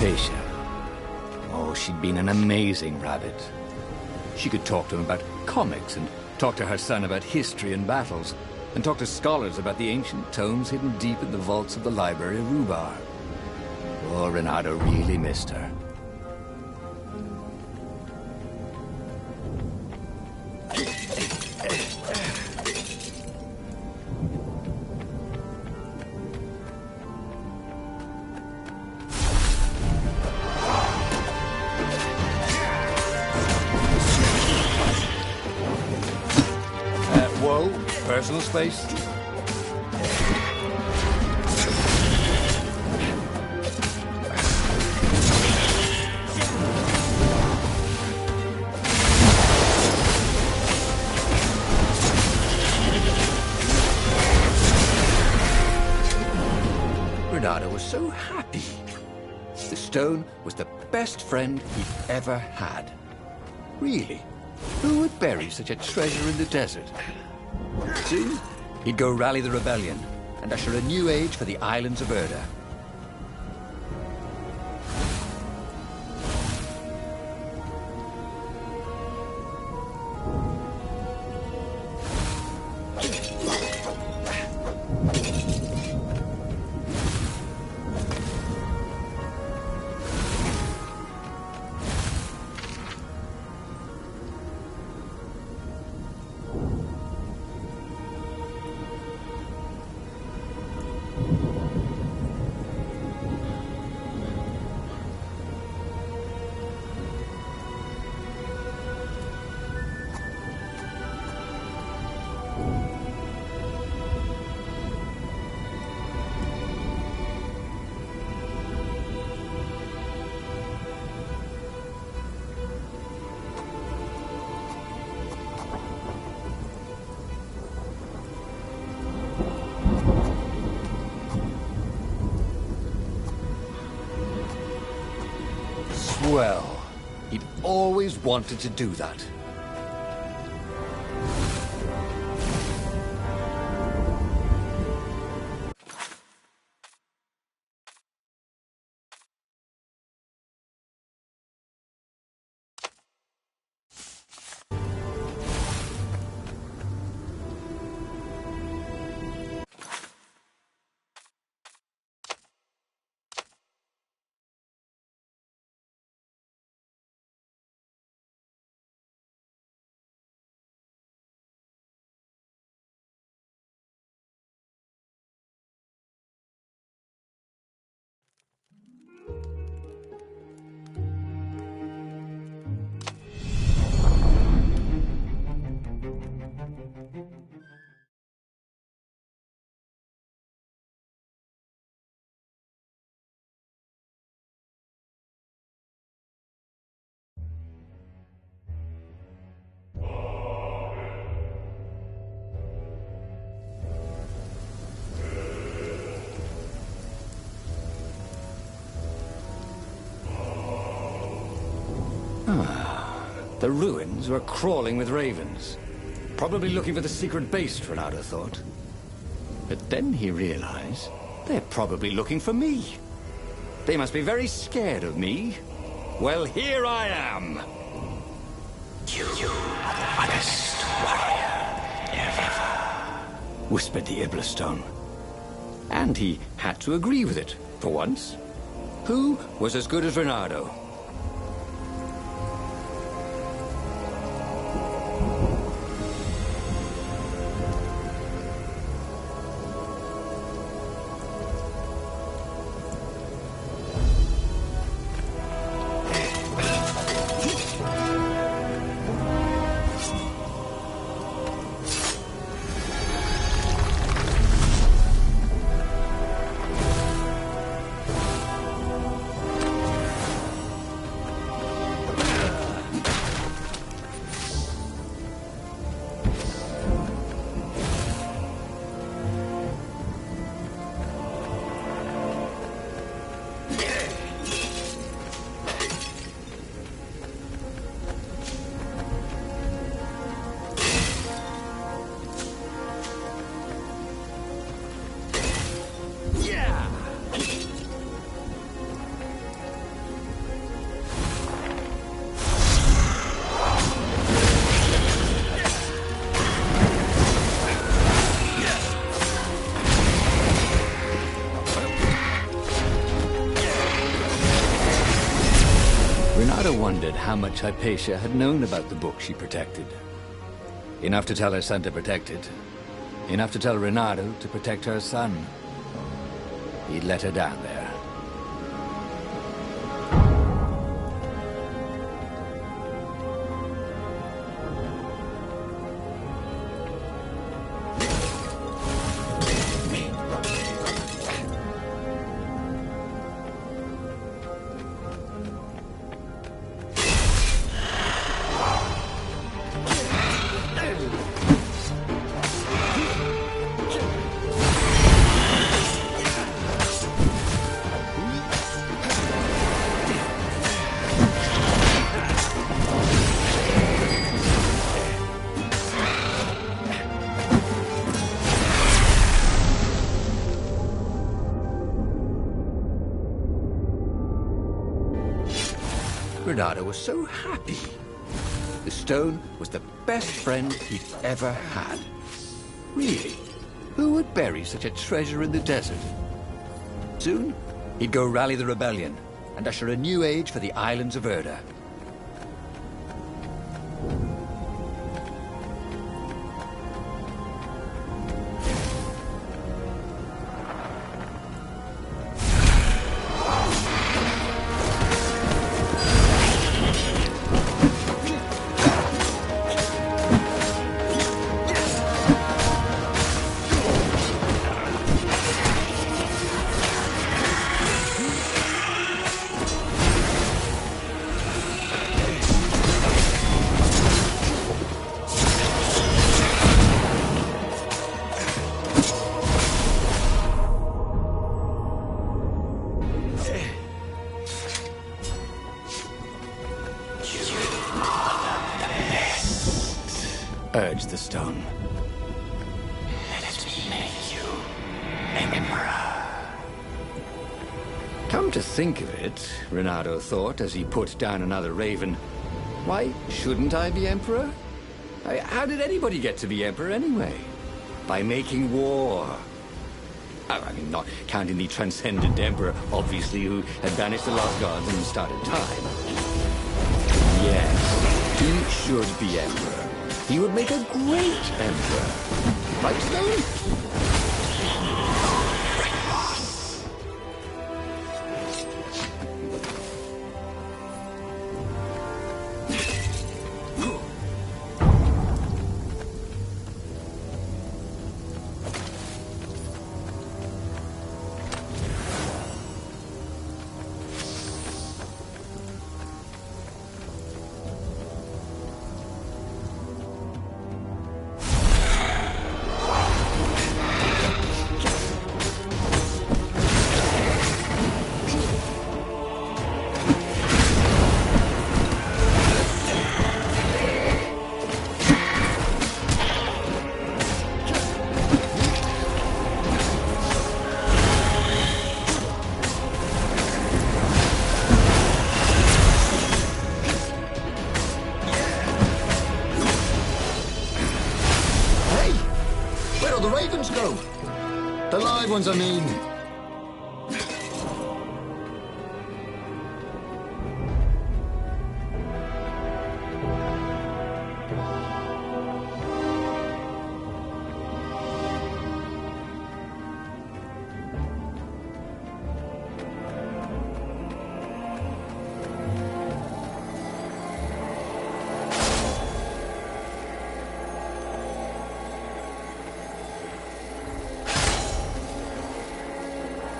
Hypatia. Oh, she'd been an amazing rabbit. She could talk to him about comics, and talk to her son about history and battles, and talk to scholars about the ancient tomes hidden deep in the vaults of the library of Rhubar. Oh, Renato really missed her. Personal space? Renato was so happy. The stone was the best friend he'd ever had. Really? Who would bury such a treasure in the desert? Soon, he'd go rally the rebellion and usher a new age for the islands of Erda. Well, he'd always wanted to do that. The ruins were crawling with ravens. Probably looking for the secret base, Renato thought. But then he realized they're probably looking for me. They must be very scared of me. Well, here I am. You are the hottest warrior ever, whispered the Iblastone. And he had to agree with it, for once. Who was as good as Renato? wondered how much Hypatia had known about the book she protected. Enough to tell her son to protect it. Enough to tell Renato to protect her son. He'd let her down there. Renato was so happy. The stone was the best friend he'd ever had. Really, who would bury such a treasure in the desert? Soon, he'd go rally the rebellion and usher a new age for the islands of Erda. Urged the stone. Let me make you Emperor. Come to think of it, Renato thought as he put down another raven, why shouldn't I be Emperor? How did anybody get to be Emperor anyway? By making war. I mean, not counting the transcendent Emperor, obviously, who had banished the lost gods and started time. Yes, he should be Emperor. He would make a great emperor. Right, Stone? The ravens go. The live ones, I mean.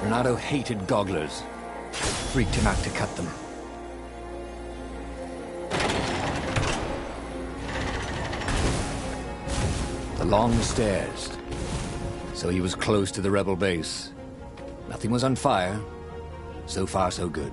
Renato hated gogglers. It freaked him out to cut them. The long stairs. So he was close to the rebel base. Nothing was on fire. So far, so good.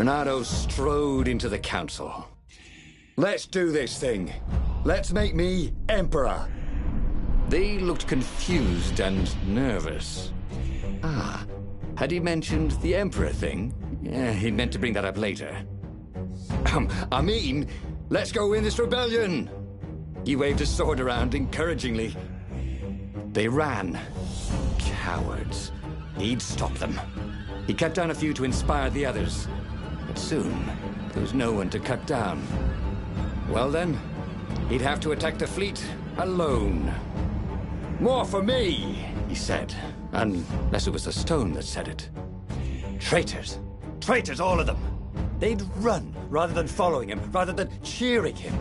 Renato strode into the council. Let's do this thing. Let's make me Emperor. They looked confused and nervous. Ah, had he mentioned the Emperor thing? Yeah, he meant to bring that up later. I mean, let's go win this rebellion. He waved his sword around encouragingly. They ran. Cowards. He'd stop them. He cut down a few to inspire the others. But soon, there was no one to cut down. Well then, he'd have to attack the fleet alone. More for me, he said, unless it was the stone that said it. Traitors. Traitors, all of them. They'd run rather than following him, rather than cheering him.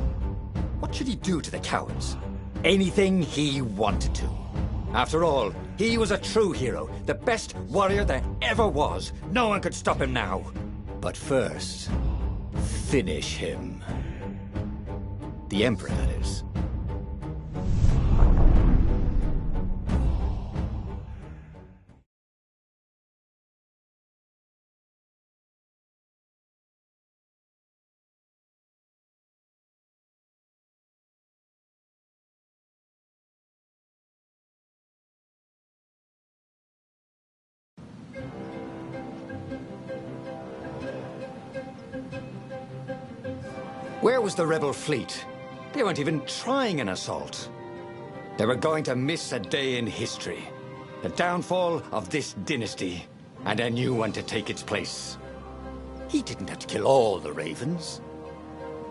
What should he do to the cowards? Anything he wanted to. After all, he was a true hero, the best warrior there ever was. No one could stop him now. But first, finish him. The Emperor, that is. Where was the rebel fleet? They weren't even trying an assault. They were going to miss a day in history. The downfall of this dynasty, and a new one to take its place. He didn't have to kill all the ravens.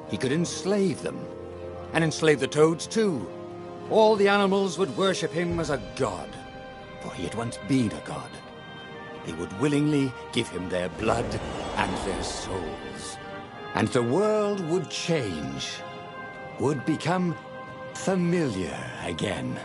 He could enslave them. And enslave the toads, too. All the animals would worship him as a god. For he had once been a god. They would willingly give him their blood and their souls. And the world would change. Would become familiar again.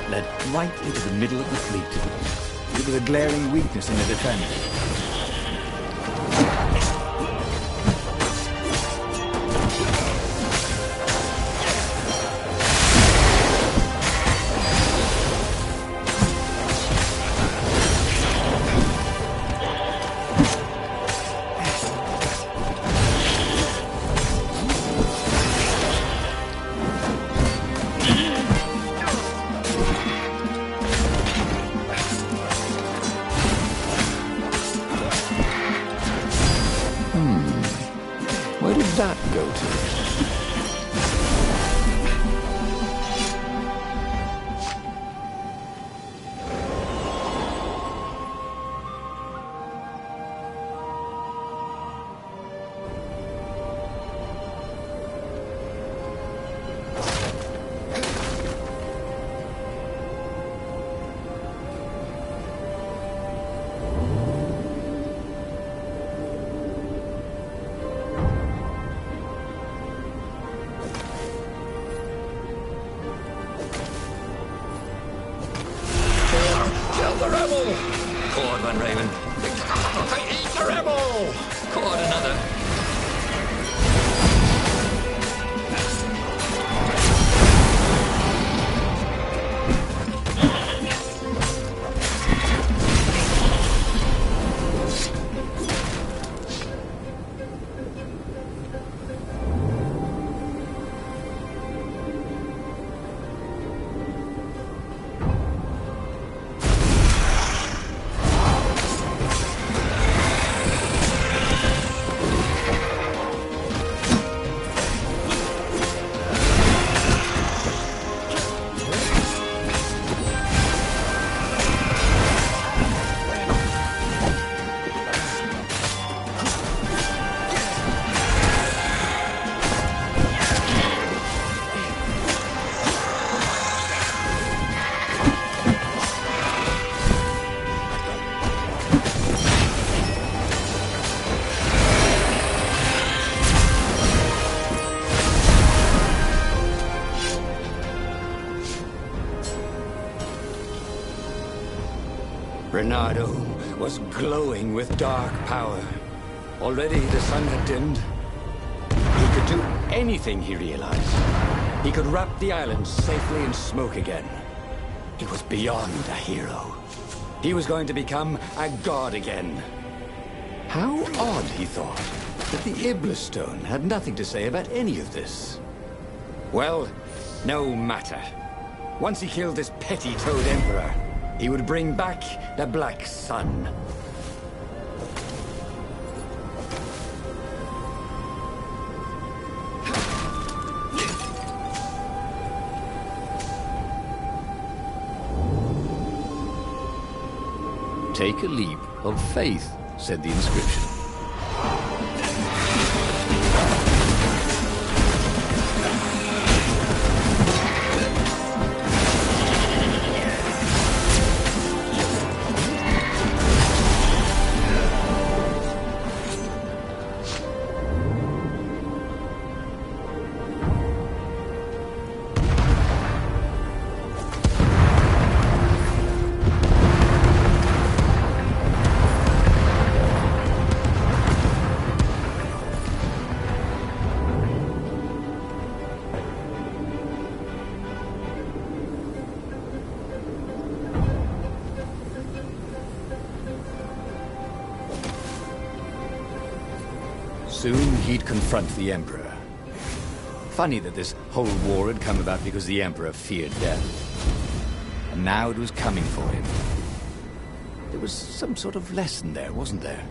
Led right into the middle of the fleet. It was a glaring weakness in the defense. Where did that go to? the rebel! Caught one, Raven. Eat the rebel! Caught another. Renato was glowing with dark power. Already the sun had dimmed. He could do anything, he realized. He could wrap the island safely in smoke again. He was beyond a hero. He was going to become a god again. How odd, he thought, that the Iblis Stone had nothing to say about any of this. Well, no matter. Once he killed this petty Toad Emperor, he would bring back the Black Sun. Take a leap of faith, said the inscription. Soon he'd confront the Emperor. Funny that this whole war had come about because the Emperor feared death. And now it was coming for him. There was some sort of lesson there, wasn't there?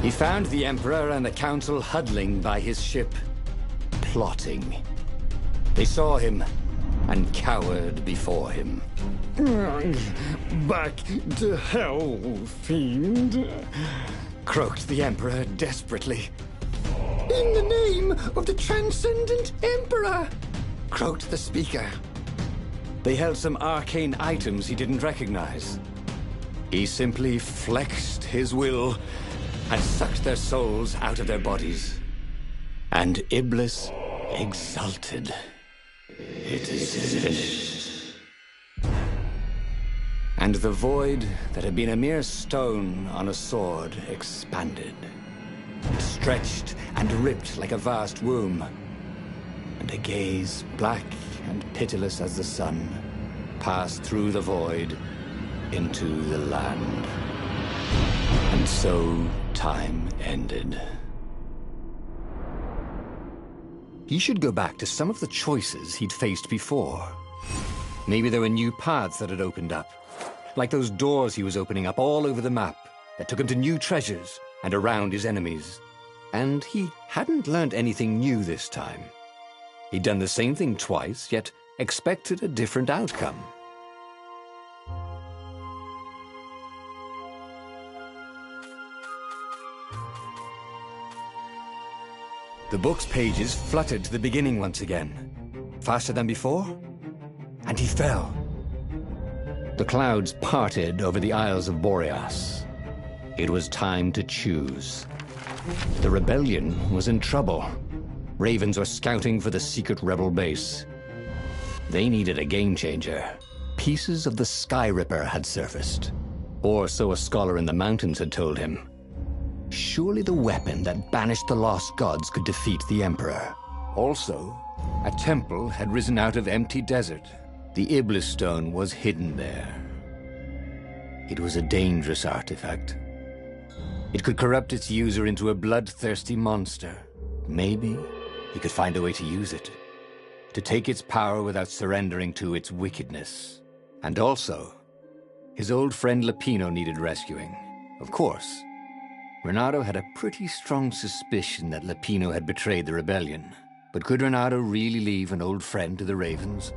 He found the Emperor and the Council huddling by his ship, plotting. They saw him and cowered before him. Back to hell, fiend. Croaked the Emperor desperately. In the name of the Transcendent Emperor! Croaked the speaker. They held some arcane items he didn't recognize. He simply flexed his will and sucked their souls out of their bodies. And Iblis exulted. It is finished. And the void that had been a mere stone on a sword expanded. It stretched and ripped like a vast womb. And a gaze, black and pitiless as the sun, passed through the void into the land. And so time ended. He should go back to some of the choices he'd faced before. Maybe there were new paths that had opened up, like those doors he was opening up all over the map that took him to new treasures and around his enemies. And he hadn't learned anything new this time. He'd done the same thing twice, yet expected a different outcome. The book's pages fluttered to the beginning once again, faster than before, and he fell. The clouds parted over the Isles of Boreas. It was time to choose. The rebellion was in trouble. Ravens were scouting for the secret rebel base. They needed a game-changer. Pieces of the Sky Ripper had surfaced, or so a scholar in the mountains had told him. Surely the weapon that banished the lost gods could defeat the Emperor. Also, a temple had risen out of empty desert. The Iblis Stone was hidden there. It was a dangerous artifact. It could corrupt its user into a bloodthirsty monster. Maybe he could find a way to use it, to take its power without surrendering to its wickedness. And also, his old friend Lapino needed rescuing. Of course, Renato had a pretty strong suspicion that Lapino had betrayed the rebellion. But could Renato really leave an old friend to the Ravens?